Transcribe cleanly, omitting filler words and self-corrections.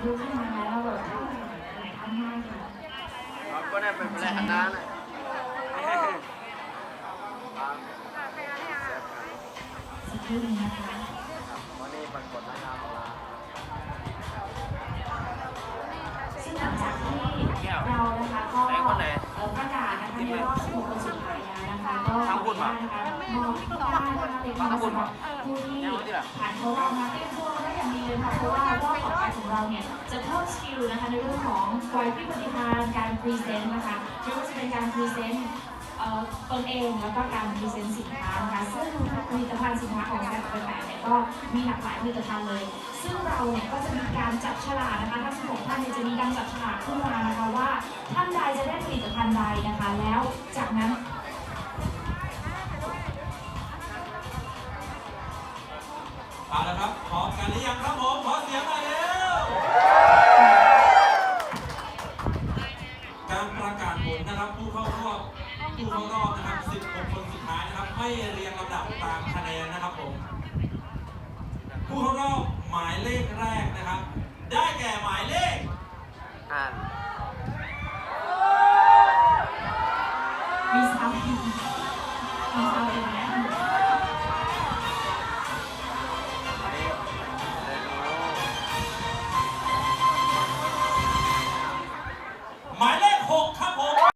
ดูขึ้นมาแล้วแบบหลายท่านมากค่ะก็ได้เป็นแรงน้าน่ะสักครู่นึงนะคะวันนี้ปรากฏนะครับซึ่งหลังจากที่เรานะคะก็ประกาศนะคะในรอบ16คนสุดท้ายแล้วนะคะก็ขออนุญาตนะคะมอบได้นะคะเป็นความสำหรับผู้ที่ผ่านเข้ารอบมาเตรียมตัวได้อย่างดีเลยค่ะเพราะว่ารอบต่อไปของเราเนี่ยจะเพิ่มสกิลนะคะในเรื่องของไหวพริบปฏิภาณการพรีเซนต์นะคะไม่ว่าจะเป็นการพรีเซนต์ตนเองแล้วก็การพรีเซนต์สินค้านะคะซึ่งผลิตภัณฑ์สินค้าของแซ่บแปดเนี่ยก็มีหลากหลายผลิตภัณฑ์เลยซึ่งเราเนี่ยก็จะมีการจับฉลากนะคะทั้ง16ท่านเนี่ยจะมีการจับฉลากขึ้นมานะคะว่าท่านใดจะได้ผลิตภัณฑ์ใดนะคะแล้วจากนั้นเอาละครับพร้อมกันหรือยังครับผมขอเสียงหน่อยเร็วการประกาศผลนะครับผู้เข้ารอบนะครับ16คนสุดท้ายนะครับไม่เรียงลำดับตามคะแนนนะครับผมผู้เข้ารอบหมายเลขแรกนะครับได้แก่หมายเลขมีซาวด์